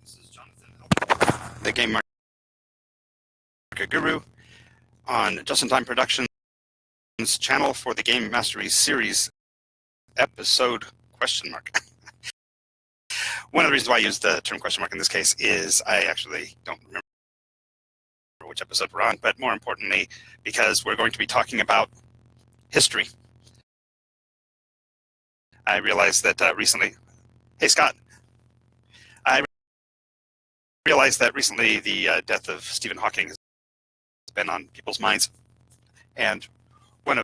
This is Jonathan, the Game Market Guru, on Just in Time Productions channel for the Game Mastery Series episode ? One of the reasons why I use the term question mark in this case is I actually don't remember which episode we're on, but more importantly, because we're going to be talking about history. I realized that recently, hey Scott, I realized that recently the death of Stephen Hawking has been on people's minds, and one of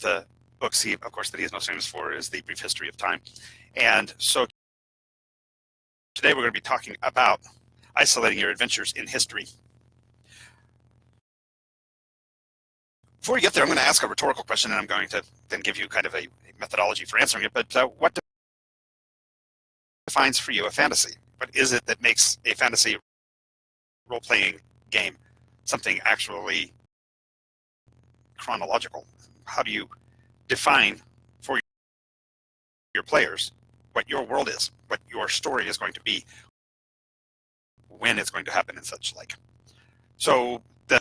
the books he, of course, that he is most famous for is The Brief History of Time. And so today we're going to be talking about isolating your adventures in history. Before we get there, I'm going to ask a rhetorical question, and I'm going to then give you kind of a methodology for answering it. But what defines for you a fantasy? What is it that makes a fantasy role-playing game something actually chronological? How do you define for your players what your world is, what your story is going to be, when it's going to happen, and such like? So the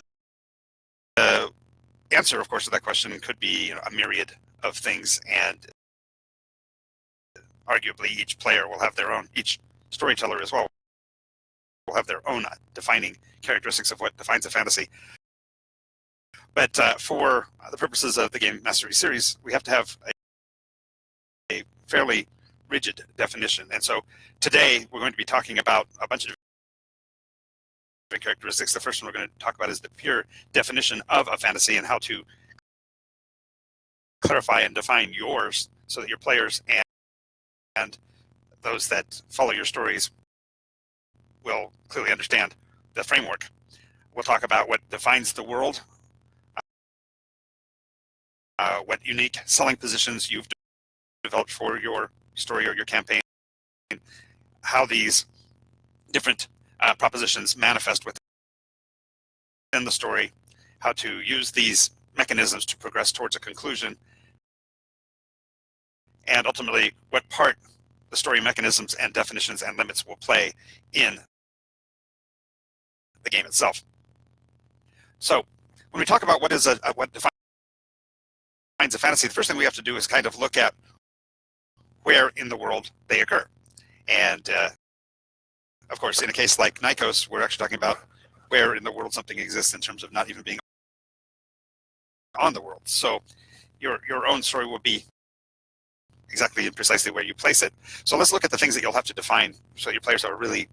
answer, of course, to that question could be a myriad of things, and arguably each player will have their own, each storyteller as well will have their own defining characteristics of what defines a fantasy. But for the purposes of the Game Mastery series, we have to have a fairly rigid definition. And so today we're going to be talking about a bunch of different characteristics. The first one we're going to talk about is the pure definition of a fantasy and how to clarify and define yours so that your players and those that follow your stories will clearly understand the framework. We'll talk about what defines the world, what unique selling positions you've developed for your story or your campaign, how these different propositions manifest within the story, how to use these mechanisms to progress towards a conclusion, and ultimately what part the story mechanisms and definitions and limits will play in the game itself. So when we talk about what defines a fantasy, the first thing we have to do is kind of look at where in the world they occur. And of course, in a case like Nikos, we're actually talking about where in the world something exists in terms of not even being on the world. So your own story will be exactly and precisely where you place it. So let's look at the things that you'll have to define so your players have a really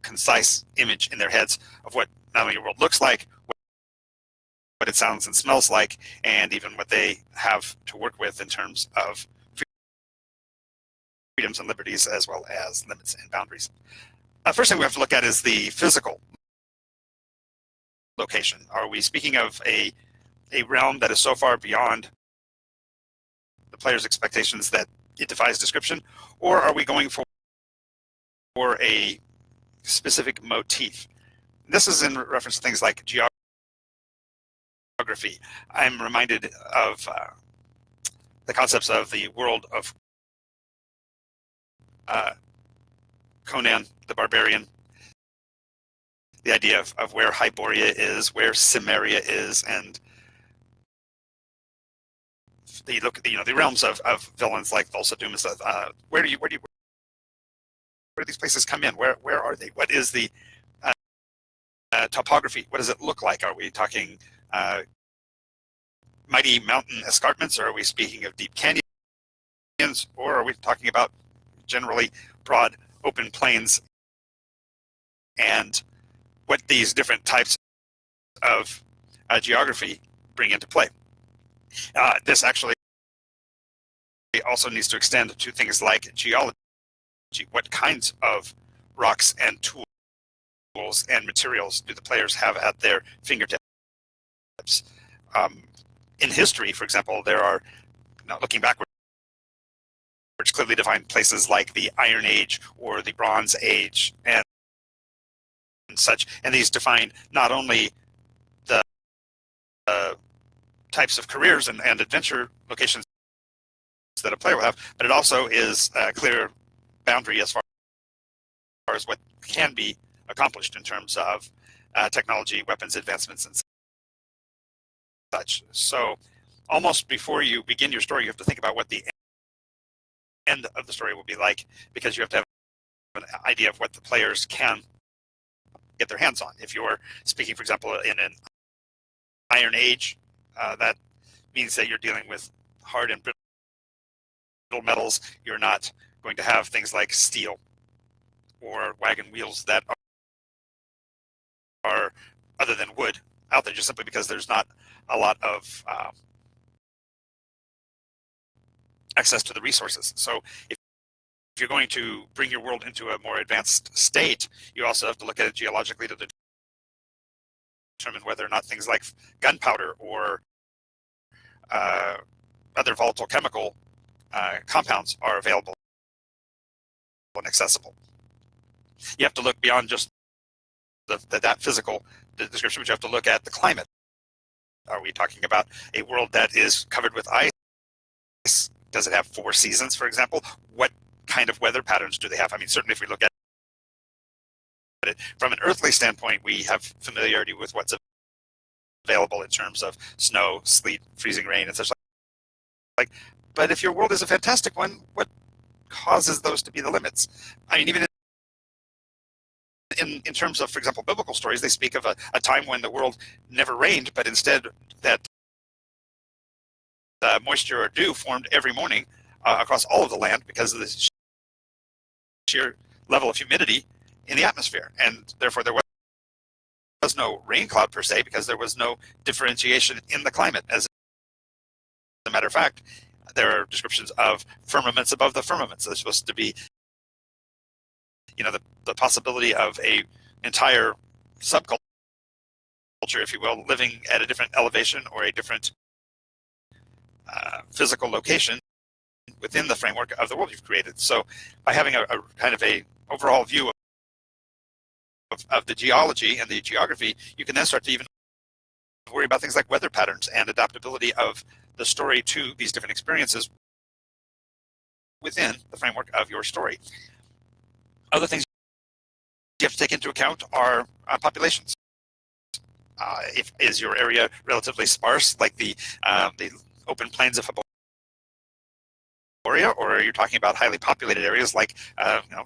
concise image in their heads of what not only your world looks like, what it sounds and smells like, and even what they have to work with in terms of freedoms and liberties, as well as limits and boundaries. First thing we have to look at is the physical location. Are we speaking of a realm that is so far beyond the player's expectations that it defies description, or are we going for a specific motif? This is in reference to things like geography. I'm reminded of the concepts of the world of Conan the Barbarian, the idea of where Hyboria is, where Cimmeria is, and the the realms of villains like Thulsa and stuff. Where do these places come in? Where are they? What is the topography? What does it look like? Are we talking mighty mountain escarpments, or are we speaking of deep canyons, or are we talking about generally broad open plains? And what these different types of geography bring into play. This actually also needs to extend to things like geology. What kinds of rocks and tools and materials do the players have at their fingertips? In history, for example, there are, now looking backwards, clearly defined places like the Iron Age or the Bronze Age and such, and these define not only the types of careers and adventure locations that a player will have, but it also is clear boundary as far as what can be accomplished in terms of technology, weapons advancements, and such. So almost before you begin your story, you have to think about what the end of the story will be like, because you have to have an idea of what the players can get their hands on. If you're speaking, for example, in an Iron Age, that means that you're dealing with hard and brittle metals. You're not going to have things like steel or wagon wheels that are other than wood out there, just simply because there's not a lot of access to the resources. So if you're going to bring your world into a more advanced state, you also have to look at it geologically to determine whether or not things like gunpowder or other volatile chemical compounds are available and accessible. You have to look beyond just that physical description, but you have to look at the climate. Are we talking about a world that is covered with ice? Does it have 4 seasons, for example? What kind of weather patterns do they have? I mean, certainly if we look at it from an earthly standpoint, we have familiarity with what's available in terms of snow, sleet, freezing rain, and such like. But if your world is a fantastic one, what causes those to be the limits? I mean, even in terms of, for example, biblical stories, they speak of a time when the world never rained, but instead that moisture or dew formed every morning across all of the land because of the sheer level of humidity in the atmosphere. And therefore there was no rain cloud per se, because there was no differentiation in the climate. As a matter of fact, there are descriptions of firmaments above the firmaments. There's supposed to be, the possibility of a entire subculture, if you will, living at a different elevation or a different physical location within the framework of the world you've created. So by having a kind of a overall view of the geology and the geography, you can then start to even worry about things like weather patterns and adaptability of the story to these different experiences within the framework of your story. Other things you have to take into account are populations. Is your area relatively sparse, like the open plains of Hiboria, or are you talking about highly populated areas like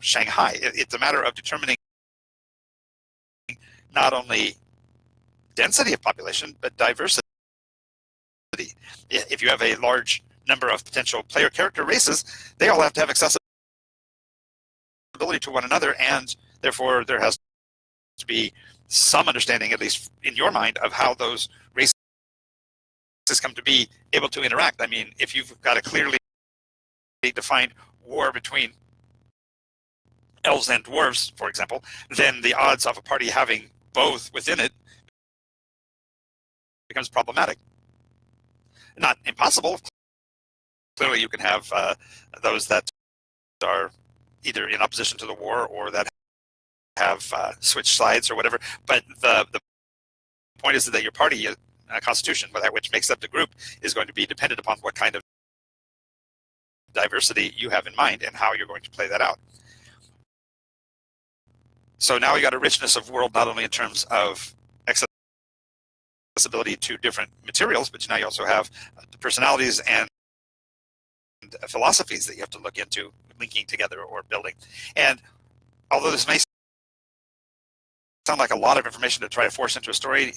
Shanghai? It's a matter of determining not only density of population, but diversity. If you have a large number of potential player character races, they all have to have accessibility to one another, and therefore there has to be some understanding, at least in your mind, of how those races come to be able to interact. I mean, if you've got a clearly defined war between elves and dwarves, for example, then the odds of a party having both within it becomes problematic. Not impossible. Clearly you can have those that are either in opposition to the war or that have switched sides or whatever, but the point is that your party constitution, which makes up the group, is going to be dependent upon what kind of diversity you have in mind and how you're going to play that out. So now you got a richness of world, not only in terms of accessibility to different materials, but now you also have the personalities and philosophies that you have to look into linking together or building. And although this may sound like a lot of information to try to force into a story,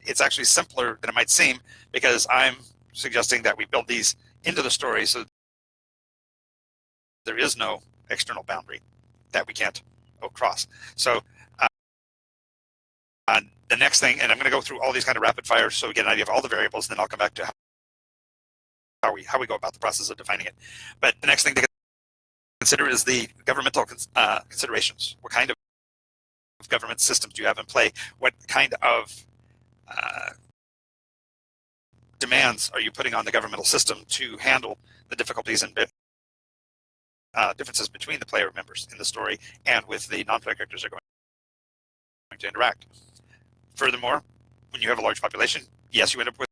it's actually simpler than it might seem, because I'm suggesting that we build these into the story so there is no external boundary that we can't cross. So the next thing, and I'm going to go through all these kind of rapid fire so we get an idea of all the variables, and then I'll come back to how we go about the process of defining it. But the next thing to consider is the governmental considerations. What kind of government systems do you have in play? What kind of demands are you putting on the governmental system to handle the difficulties and differences between the player members in the story and with the non-player characters are going to interact? Furthermore, when you have a large population, yes, you end up with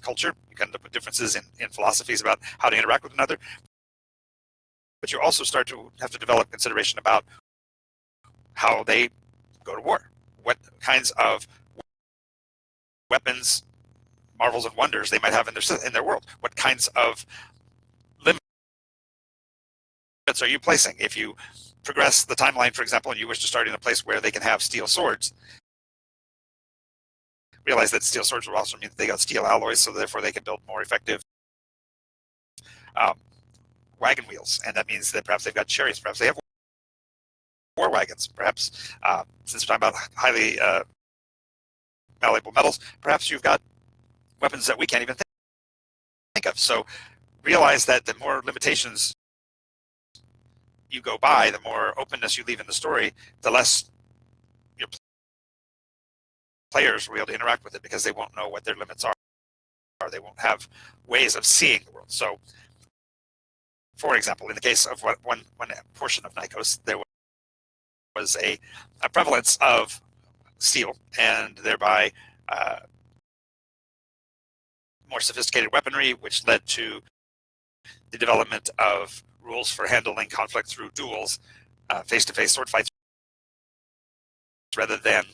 culture. You end up with differences in philosophies about how to interact with another. but you also start to have to develop consideration about how they go to war, what kinds of weapons, marvels, and wonders they might have in their world, what kinds of limits are you placing. If you progress the timeline, for example, and you wish to start in a place where they can have steel swords, realize that steel swords will also mean that they got steel alloys, so therefore they can build more effective um, wagon wheels, and that means that perhaps they've got chariots, perhaps they have war wagons, perhaps since we're talking about highly malleable metals, perhaps you've got weapons that we can't even think of. So realize that the more limitations you go by, the more openness you leave in the story, the less your players will be able to interact with it, because they won't know what their limits are. They won't have ways of seeing the world. So, for example, in the case of one portion of Nikos, there was a prevalence of steel, and thereby more sophisticated weaponry, which led to the development of rules for handling conflict through duels, face-to-face sword fights, rather than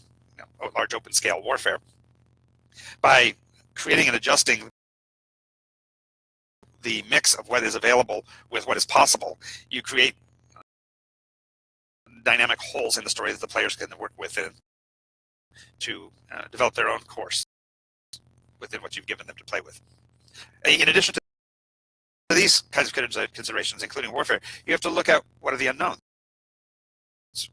large open-scale warfare. By creating and adjusting the mix of what is available with what is possible, you create dynamic holes in the story that the players can work within to develop their own course within what you've given them to play with. In addition to these kinds of considerations, including warfare, you have to look at what are the unknowns.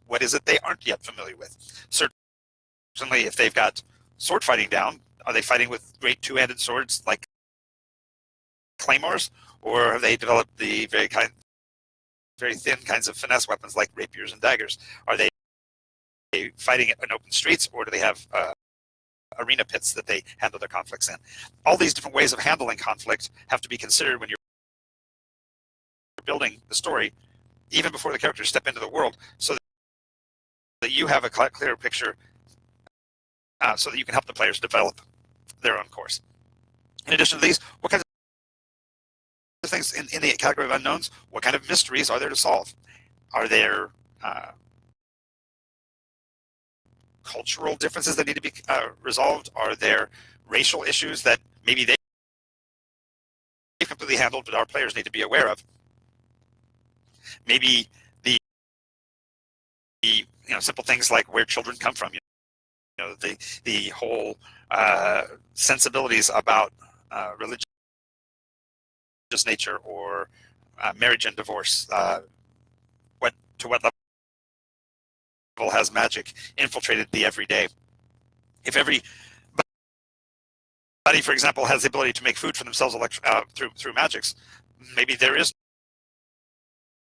What is it they aren't yet familiar with? Certainly, if they've got sword fighting down, are they fighting with great two-handed swords like claymores, or have they developed the very thin kinds of finesse weapons like rapiers and daggers? Are they fighting in open streets, or do they have arena pits that they handle their conflicts in? All these different ways of handling conflict have to be considered when you're building the story, even before the characters step into the world, so that you have a clearer picture, so that you can help the players develop their own course. In addition to these, what kinds of things in the category of unknowns, what kind of mysteries are there to solve? Are there cultural differences that need to be resolved? Are there racial issues that maybe they've completely handled, but our players need to be aware of? Maybe the simple things like where children come from, the whole sensibilities about religious nature, or marriage and divorce. To what level has magic infiltrated the everyday? If everybody, for example, has the ability to make food for themselves through magics, maybe there is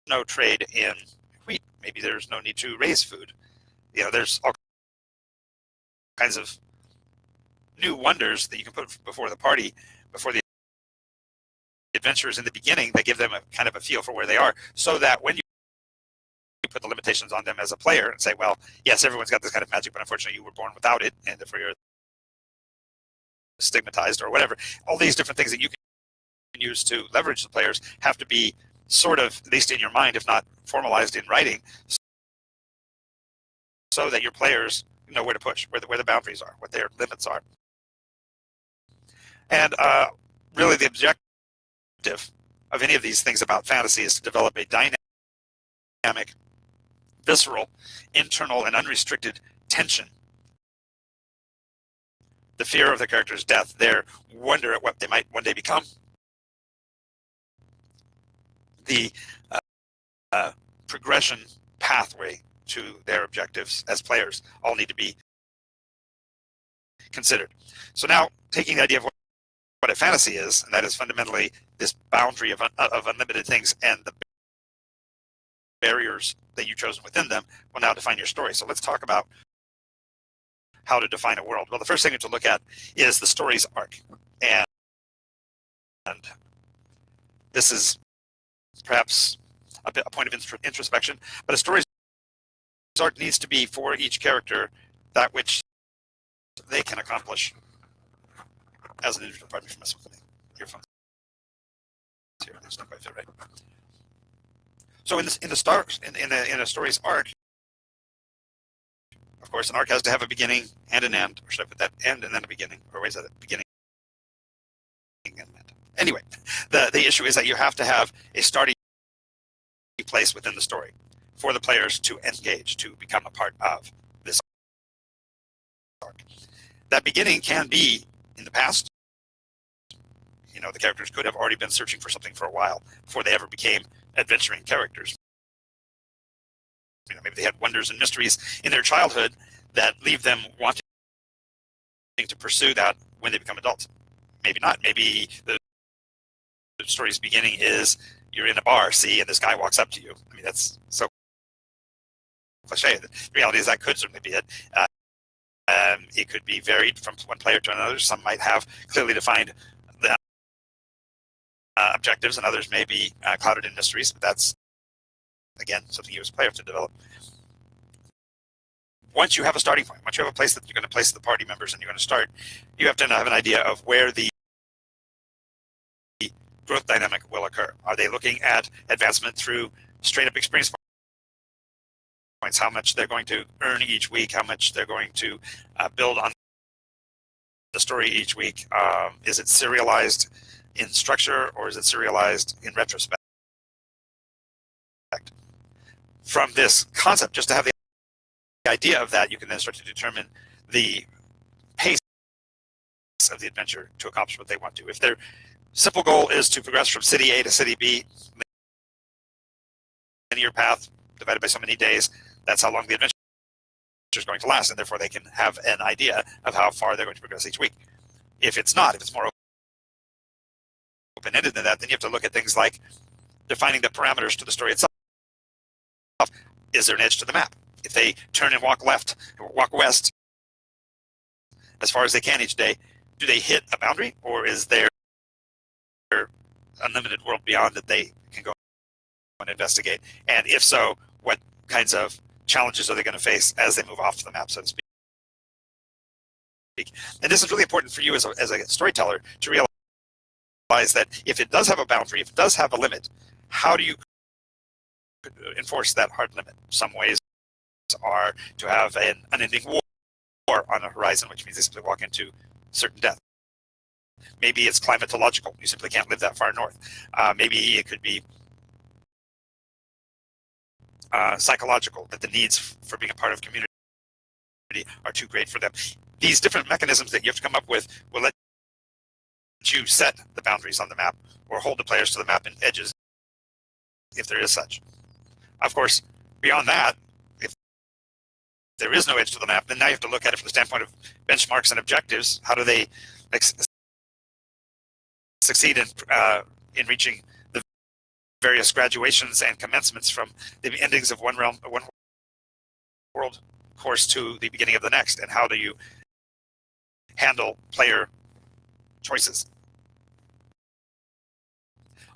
no trade in wheat. Maybe there's no need to raise food. There's all kinds of new wonders that you can put before the party, before the adventurers in the beginning, that give them a kind of a feel for where they are, so that when you put the limitations on them as a player and say, well, yes, everyone's got this kind of magic, but unfortunately you were born without it, and therefore you're stigmatized, or whatever. All these different things that you can use to leverage the players have to be sort of, at least in your mind, if not formalized in writing, so that your players know where to push, where the boundaries are, what their limits are. And really the objective of any of these things about fantasy is to develop a dynamic, visceral, internal, and unrestricted tension. The fear of the character's death, their wonder at what they might one day become, the progression pathway to their objectives as players, all need to be considered. So now, taking the idea of what a fantasy is, and that is fundamentally this boundary of unlimited things, and the barriers that you've chosen within them, will now define your story. So let's talk about how to define a world. Well, the first thing to look at is the story's arc. And this is perhaps a point of introspection, but a story's arc needs to be, for each character, that which they can accomplish as an individual. Pardon me for messing with the earphones here. It's not quite fit right. So in a story's arc, of course, an arc has to have a beginning and an end. Or should I put that end and then a beginning? Or wait, is that a beginning and an end? Anyway, the issue is that you have to have a starting place within the story for the players to engage, to become a part of this arc. That beginning can be in the past. The characters could have already been searching for something for a while before they ever became adventuring characters. Maybe they had wonders and mysteries in their childhood that leave them wanting to pursue that when they become adults. Maybe not. Maybe the story's beginning is you're in a bar, and this guy walks up to you. I mean, that's so cliche. The reality is that could certainly be it. It could be varied from one player to another. Some might have clearly defined the objectives, and others may be clouded in mysteries. But that's, again, something you as a player have to develop. Once you have a starting point, once you have a place that you're going to place the party members and you're going to start, you have to have an idea of where the growth dynamic will occur. Are they looking at advancement through straight up experience points, how much they're going to earn each week, how much they're going to build on the story each week? Is it serialized in structure, or is it serialized in retrospect? From this concept, just to have the idea of that, you can then start to determine the pace of the adventure to accomplish what they want to. If their simple goal is to progress from city A to city B, linear path divided by so many days, that's how long the adventure is going to last, and therefore they can have an idea of how far they're going to progress each week. If it's not, if it's more open-ended than that, then you have to look at things like defining the parameters to the story itself. Is there an edge to the map? If they turn and walk left or walk west as far as they can each day, do they hit a boundary, or is there unlimited world beyond that they can go and investigate? And if so, what kinds of challenges are they going to face as they move off the map, so to speak? And this is really important for you as a storyteller to realize that if it does have a boundary, if it does have a limit, how do you enforce that hard limit? Some ways are to have an unending war on the horizon, which means they simply walk into certain death. Maybe it's climatological. You simply can't live that far north. Maybe it could be psychological, that the needs for being a part of community are too great for them. These different mechanisms that you have to come up with will let you set the boundaries on the map, or hold the players to the map and edges, if there is such. Of course, beyond that, if there is no edge to the map, then now you have to look at it from the standpoint of benchmarks and objectives. How do they succeed in reaching the various graduations and commencements from the endings of one world course to the beginning of the next? And how do you handle player choices?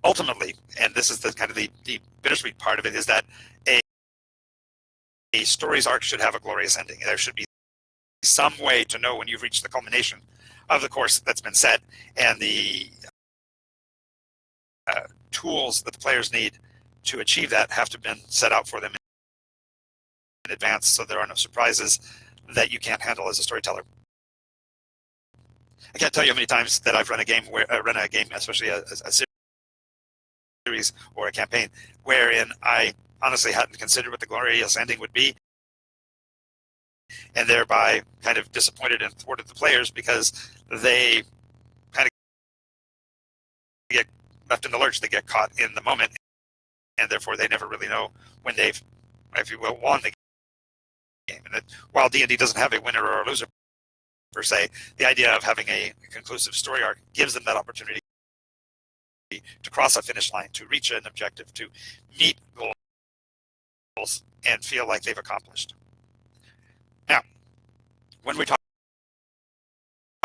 Ultimately, and this is the kind of the bittersweet part of it, is that a story's arc should have a glorious ending. There should be some way to know when you've reached the culmination of the course that's been set, and the tools that the players need to achieve that have to have been set out for them in advance, so there are no surprises that you can't handle as a storyteller. I can't tell you how many times that I've run a game, especially a series or a campaign, wherein I honestly hadn't considered what the glorious ending would be, and thereby kind of disappointed and thwarted the players because they kind of get left in the lurch. They get caught in the moment, and therefore they never really know when they've, if you will, won the game. And that while D&D doesn't have a winner or a loser per se, the idea of having a conclusive story arc gives them that opportunity to cross a finish line, to reach an objective, to meet goals, and feel like they've accomplished. Now, when we talk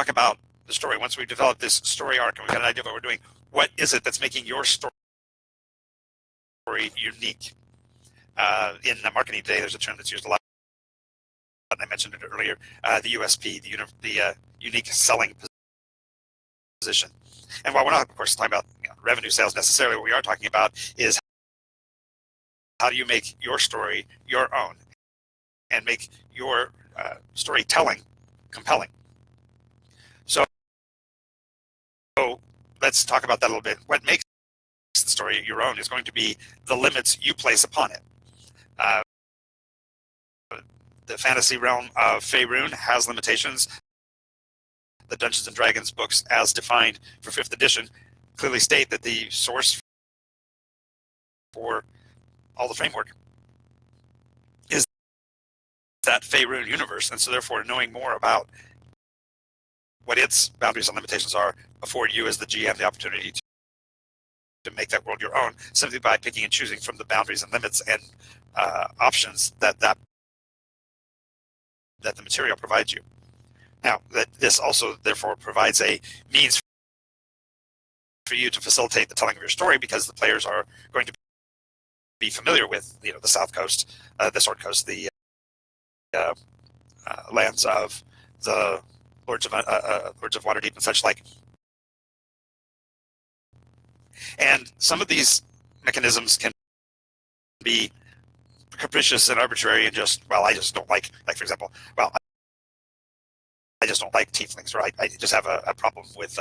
about the story, once we've developed this story arc and we've got an idea of what we're doing, what is it that's making your story unique? In marketing today, there's a term that's used a lot, and I mentioned it earlier, the USP, the unique selling position. And while we're not, of course, talking about revenue sales necessarily, what we are talking about is how do you make your story your own and make your storytelling compelling? So let's talk about that a little bit. What makes the story your own is going to be the limits you place upon it. Uh, the fantasy realm of Faerun has limitations. The Dungeons and Dragons books, as defined for 5th edition, clearly state that the source for all the framework is that Faerun universe, and so therefore knowing more about what its boundaries and limitations are afford you as the GM the opportunity to make that world your own, simply by picking and choosing from the boundaries and limits and options that the material provides you. Now, that this also therefore provides a means for you to facilitate the telling of your story, because the players are going to be familiar with, the South Coast, the Sword Coast, the lands of the Lords of Waterdeep and such like. And some of these mechanisms can be capricious and arbitrary and just, I just don't like for example, I just don't like tieflings, or I just have a problem with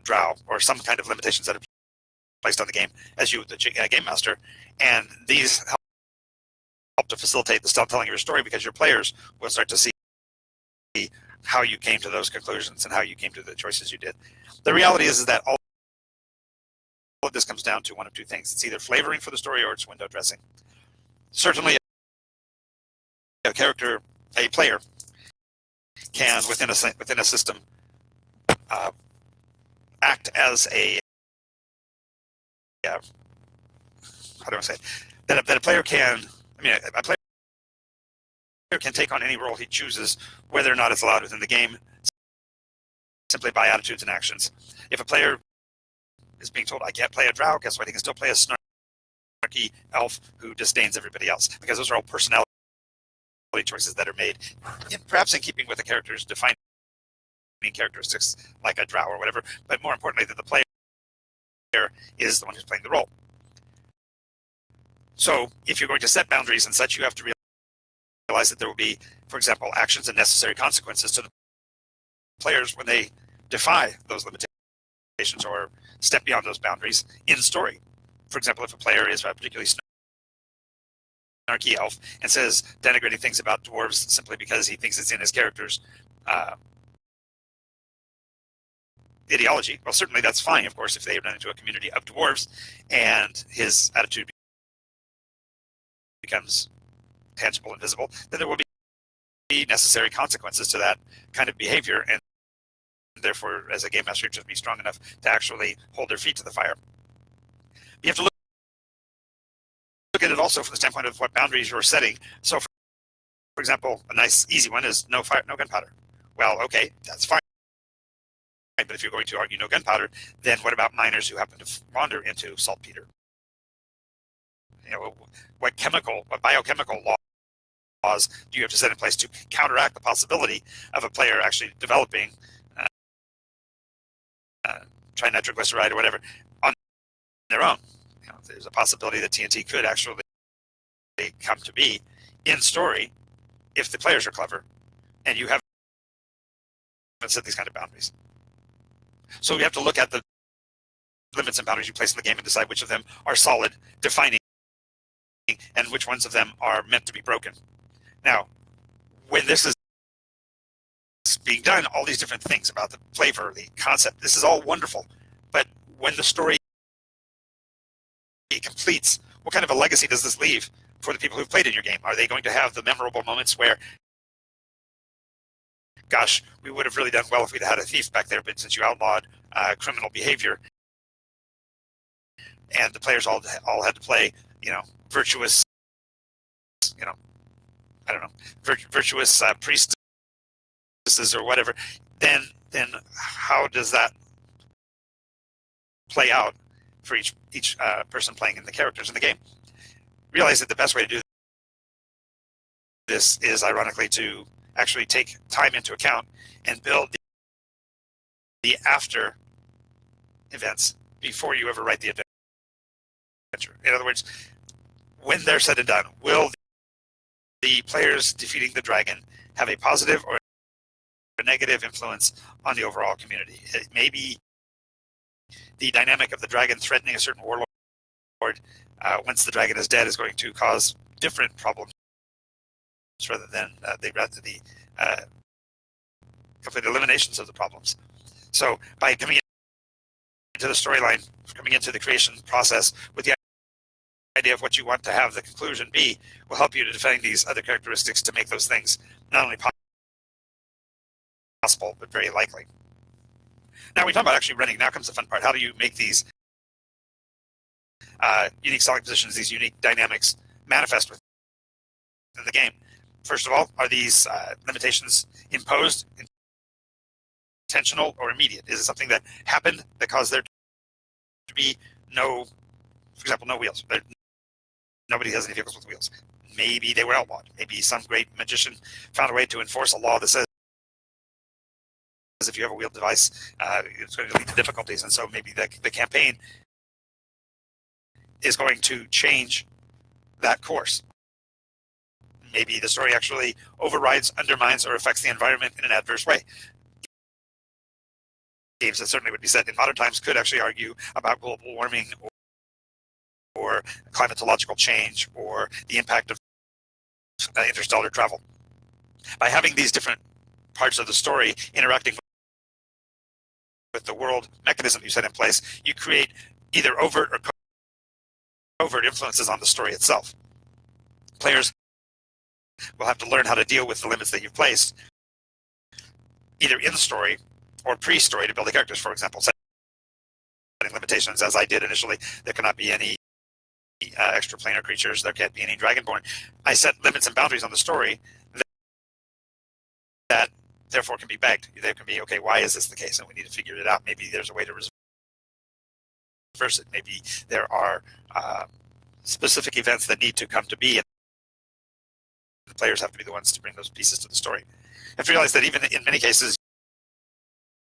drow, or some kind of limitations that are placed on the game as you, the game master. And these help to facilitate the telling of your story, because your players will start to see how you came to those conclusions and how you came to the choices you did. The reality is that all of this comes down to one of two things. It's either flavoring for the story or it's window dressing. Certainly a player can, within a system, act as a how do I say it? That a player can, a player can take on any role he chooses, whether or not it's allowed within the game, simply by attitudes and actions. If a player is being told, I can't play a drow, guess what? He can still play a snarky elf who disdains everybody else, because those are all personality choices that are made, perhaps in keeping with the character's defining characteristics, like a drow or whatever, but more importantly, that the player is the one who's playing the role. So if you're going to set boundaries and such, you have to realize that there will be, for example, actions and necessary consequences to the players when they defy those limitations or step beyond those boundaries in story. For example, if a player is a particularly snarky elf and says denigrating things about dwarves simply because he thinks it's in his character's ideology, well, certainly that's fine, of course, if they run into a community of dwarves and his attitude becomes tangible and visible, then there will be necessary consequences to that kind of behavior, and therefore, as a game master, you have to be strong enough to actually hold their feet to the fire. You have to look at it also from the standpoint of what boundaries you're setting. So, for example, a nice easy one is no fire, no gunpowder. Well, okay, that's fine. But if you're going to argue no gunpowder, then what about miners who happen to wander into saltpeter? What biochemical laws do you have to set in place to counteract the possibility of a player actually developing trinitroglyceride or whatever on their own? There's a possibility that TNT could actually come to be in story if the players are clever and you haven't set these kind of boundaries. So we have to look at the limits and boundaries you place in the game and decide which of them are solid, defining, and which ones of them are meant to be broken. Now, when this is being done, all these different things about the flavor, the concept, this is all wonderful. But when the story completes, what kind of a legacy does this leave for the people who've played in your game? Are they going to have the memorable moments where, gosh, we would have really done well if we'd had a thief back there, but since you outlawed criminal behavior, and the players all had to play, virtuous, I don't know, virtuous priestesses or whatever, then how does that play out for each person playing in the characters in the game? Realize that the best way to do this is, ironically, to actually take time into account and build the after events before you ever write the adventure. In other words, when they're said and done, will the players defeating the dragon have a positive or a negative influence on the overall community? It may be the dynamic of the dragon threatening a certain warlord once the dragon is dead is going to cause different problems rather than the complete eliminations of the problems. So by coming into the storyline, coming into the creation process with the idea of what you want to have the conclusion be, will help you to define these other characteristics to make those things not only possible, but very likely. Now we talk about actually running. Now comes the fun part. How do you make these unique selling positions, these unique dynamics manifest within the game? First of all, are these limitations imposed, intentional, or immediate? Is it something that happened that caused there to be no, for example, no wheels? Nobody has any vehicles with wheels. Maybe they were outlawed. Maybe some great magician found a way to enforce a law that says if you have a wheeled device, it's going to lead to difficulties. And so maybe the campaign is going to change that course. Maybe the story actually overrides, undermines, or affects the environment in an adverse way. Games that certainly would be set in modern times could actually argue about global warming or climatological change or the impact of interstellar travel. By having these different parts of the story interacting with the world mechanism you set in place, you create either overt or covert influences on the story itself. Players will have to learn how to deal with the limits that you've placed, either in the story or pre-story, to build the characters. For example, setting limitations, as I did initially. There cannot be any extraplanar creatures. There can't be any dragonborn. I set limits and boundaries on the story that therefore can be begged. There can be, okay, why is this the case? And we need to figure it out. Maybe there's a way to reverse it. Maybe there are specific events that need to come to be, and the players have to be the ones to bring those pieces to the story. You have to realize that even in many cases,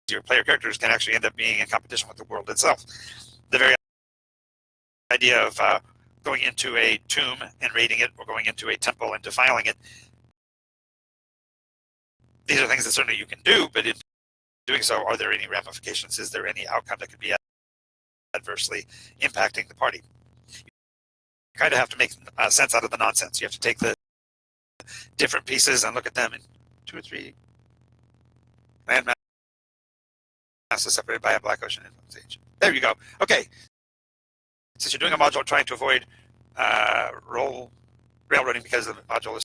your player characters can actually end up being in competition with the world itself. The very idea of going into a tomb and raiding it, or going into a temple and defiling it, these are things that certainly you can do, but in doing so, are there any ramifications? Is there any outcome that could be adversely impacting the party? You kind of have to make sense out of the nonsense. You have to take the different pieces and look at them in 2 or 3 land masses separated by a black ocean influence age. There you go. Okay. Since you're doing a module trying to avoid railroading because the module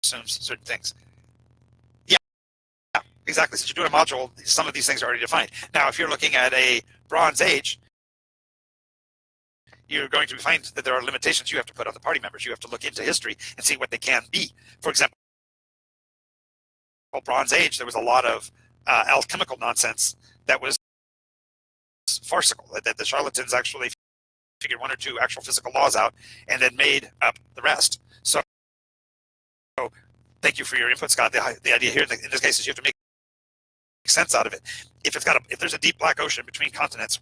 assumes certain things. Yeah, exactly. Since you're doing a module, some of these things are already defined. Now, if you're looking at a Bronze Age, you're going to find that there are limitations you have to put on the party members. You have to look into history and see what they can be. For example, Bronze Age, there was a lot of alchemical nonsense that was farcical, that the charlatans actually figured 1 or 2 actual physical laws out and then made up the rest. So thank you for your input, Scott. The idea here in this case is you have to make sense out of it. If there's a deep black ocean between continents,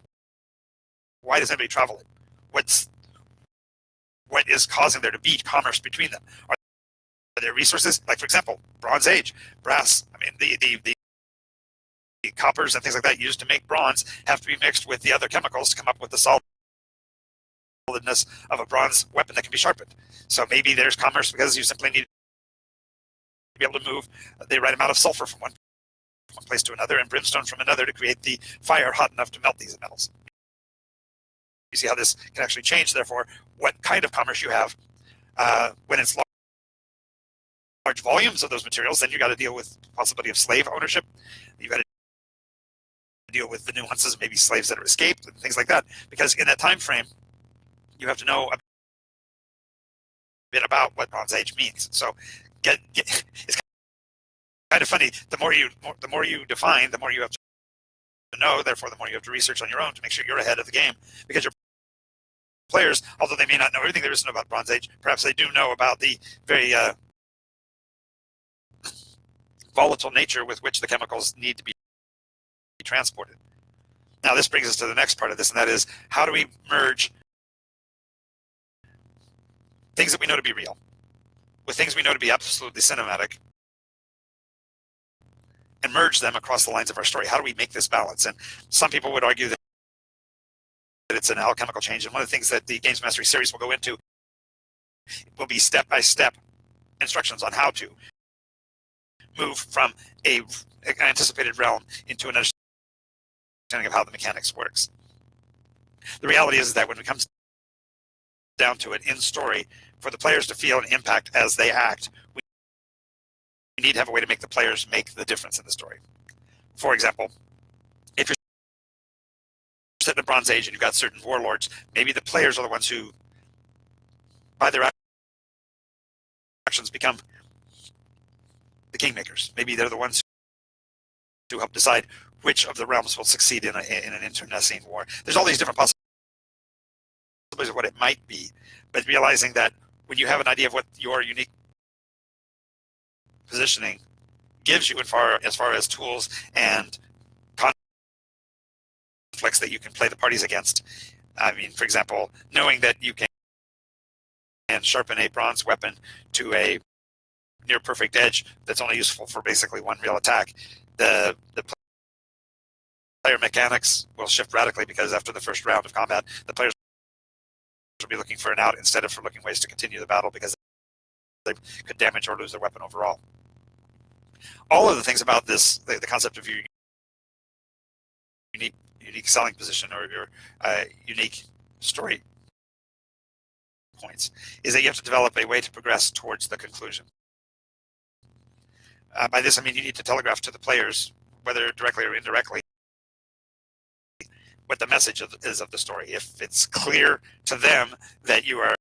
why does anybody travel it? What is causing there to be commerce between them? Are there resources? Like, for example, Bronze Age, brass. I mean, the coppers and things like that used to make bronze have to be mixed with the other chemicals to come up with the solidness of a bronze weapon that can be sharpened. So maybe there's commerce because you simply need to be able to move the right amount of sulfur from one place to another and brimstone from another to create the fire hot enough to melt these metals. You see how this can actually change, therefore, what kind of commerce you have. When it's large volumes of those materials, then you got to deal with the possibility of slave ownership. You've got to deal with the nuances of maybe slaves that are escaped and things like that. Because in that time frame, you have to know a bit about what Bronze Age means. So it's kind of funny. The more you define, the more you have to know. Therefore, the more you have to research on your own to make sure you're ahead of the game. Because your players, although they may not know everything there is to know about Bronze Age, perhaps they do know about the very volatile nature with which the chemicals need to be transported. Now, this brings us to the next part of this, and that is, how do we merge things that we know to be real with things we know to be absolutely cinematic and merge them across the lines of our story. How do we make this balance? And some people would argue that it's an alchemical change. And one of the things that the Games Mastery series will go into will be step-by-step instructions on how to move from an anticipated realm into an understanding of how the mechanics works. The reality is that when it comes down to it in story, for the players to feel an impact as they act, we need to have a way to make the players make the difference in the story. For example, if you're set in the Bronze Age and you've got certain warlords, maybe the players are the ones who, by their actions, become the kingmakers. Maybe they're the ones who help decide which of the realms will succeed in an internecine war. There's all these different possibilities of what it might be, but realizing that when you have an idea of what your unique positioning gives you as far as tools and conflicts that you can play the parties against. I mean, for example, knowing that you can sharpen a bronze weapon to a near perfect edge that's only useful for basically one real attack. The player mechanics will shift radically because after the first round of combat, the players will be looking for an out instead of for looking ways to continue the battle because they could damage or lose their weapon overall. All of the things about this, the concept of your unique selling position or your unique story points, is that you have to develop a way to progress towards the conclusion. By this, I mean you need to telegraph to the players, whether directly or indirectly, what the message is of the story. If it's clear to them that you are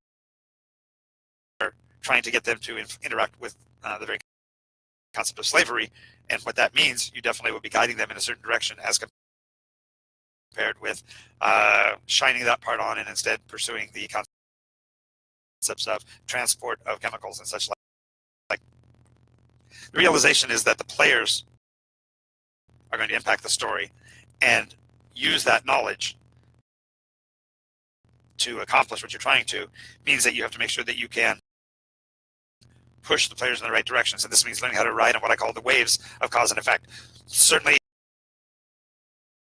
trying to get them to interact with the very concept of slavery and what that means, you definitely will be guiding them in a certain direction as compared with shining that part on and instead pursuing the concepts of transport of chemicals and such like. The realization is that the players are going to impact the story and use that knowledge to accomplish what you're trying to, means that you have to make sure that you can push the players in the right direction. So this means learning how to ride on what I call the waves of cause and effect. Certainly,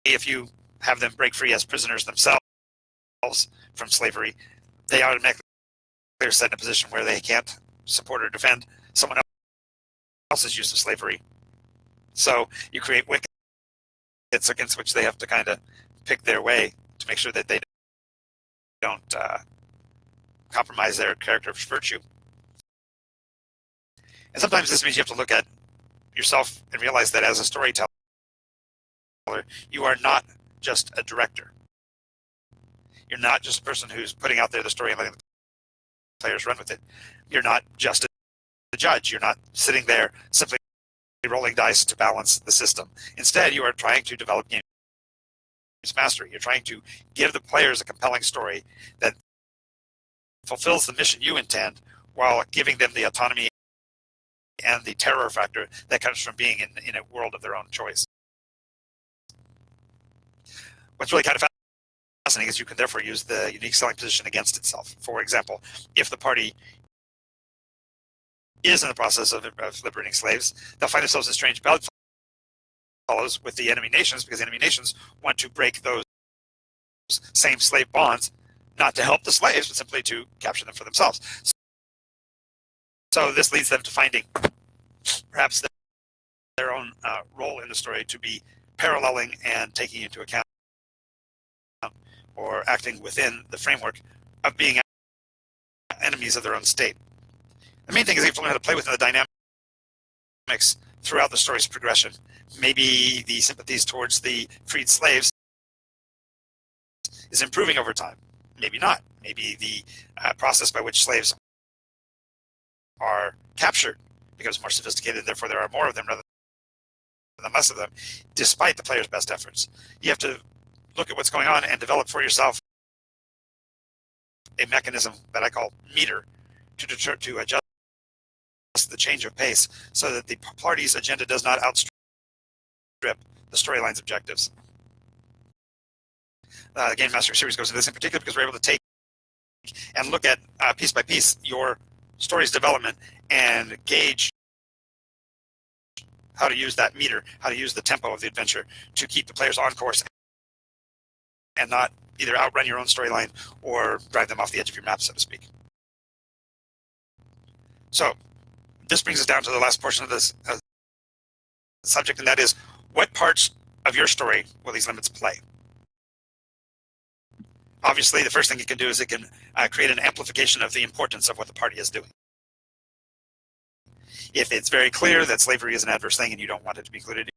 if you have them break free as prisoners themselves from slavery, they automatically are set in a position where they can't support or defend someone else's use of slavery. So you create wickets against which they have to kind of pick their way to make sure that they don't compromise their character of virtue. And sometimes this means you have to look at yourself and realize that as a storyteller, you are not just a director. You're not just a person who's putting out there the story and letting the players run with it. You're not just a judge. You're not sitting there simply rolling dice to balance the system. Instead, you are trying to develop games mastery. You're trying to give the players a compelling story that fulfills the mission you intend while giving them the autonomy and the terror factor that comes from being in a world of their own choice. What's really kind of fascinating is you can therefore use the unique selling position against itself. For example, if the party is in the process of liberating slaves, they'll find themselves in strange bedfellows with the enemy nations because the enemy nations want to break those same slave bonds, not to help the slaves, but simply to capture them for themselves. So this leads them to finding perhaps their own role in the story to be paralleling and taking into account or acting within the framework of being enemies of their own state. The main thing is they have to learn how to play within the dynamics throughout the story's progression. Maybe the sympathies towards the freed slaves is improving over time. Maybe not. Maybe the process by which slaves are captured becomes more sophisticated, and therefore there are more of them rather than less of them, despite the player's best efforts. You have to look at what's going on and develop for yourself a mechanism that I call meter to adjust the change of pace so that the party's agenda does not outstrip the storyline's objectives. The Game Master series goes into this in particular because we're able to take and look at piece by piece your story's development and gauge how to use that meter, how to use the tempo of the adventure to keep the players on course and not either outrun your own storyline or drive them off the edge of your map, so to speak. So this brings us down to the last portion of this subject, and that is, what parts of your story will these limits play? Obviously, the first thing it can do is it can create an amplification of the importance of what the party is doing. If it's very clear that slavery is an adverse thing and you don't want it to be included,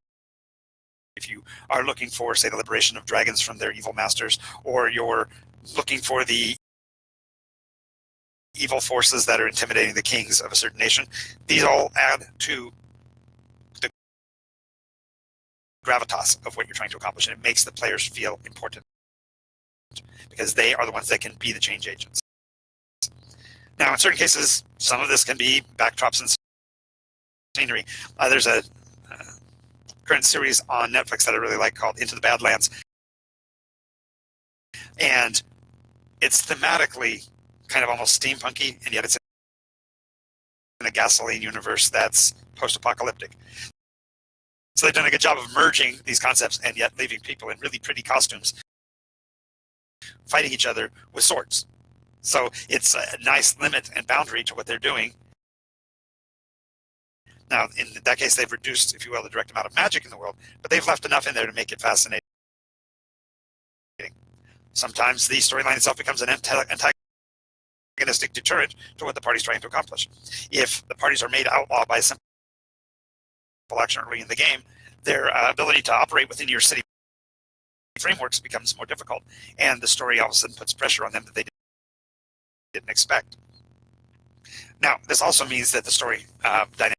if you are looking for, say, the liberation of dragons from their evil masters, or you're looking for the evil forces that are intimidating the kings of a certain nation, these all add to the gravitas of what you're trying to accomplish, and it makes the players feel important because they are the ones that can be the change agents. Now, in certain cases, some of this can be backdrops and scenery. There's a current series on Netflix that I really like called Into the Badlands, and it's thematically kind of almost steampunky, and yet it's in a gasoline universe that's post-apocalyptic. So they've done a good job of merging these concepts and yet leaving people in really pretty costumes fighting each other with swords. So it's a nice limit and boundary to what they're doing. Now, in that case, they've reduced, if you will, the direct amount of magic in the world, but they've left enough in there to make it fascinating. Sometimes the storyline itself becomes an antagonistic deterrent to what the party's trying to accomplish. If the parties are made outlaw by a simple action early in the game, their ability to operate within your city frameworks becomes more difficult, and the story all of a sudden puts pressure on them that they didn't expect. Now, this also means that the story dynamic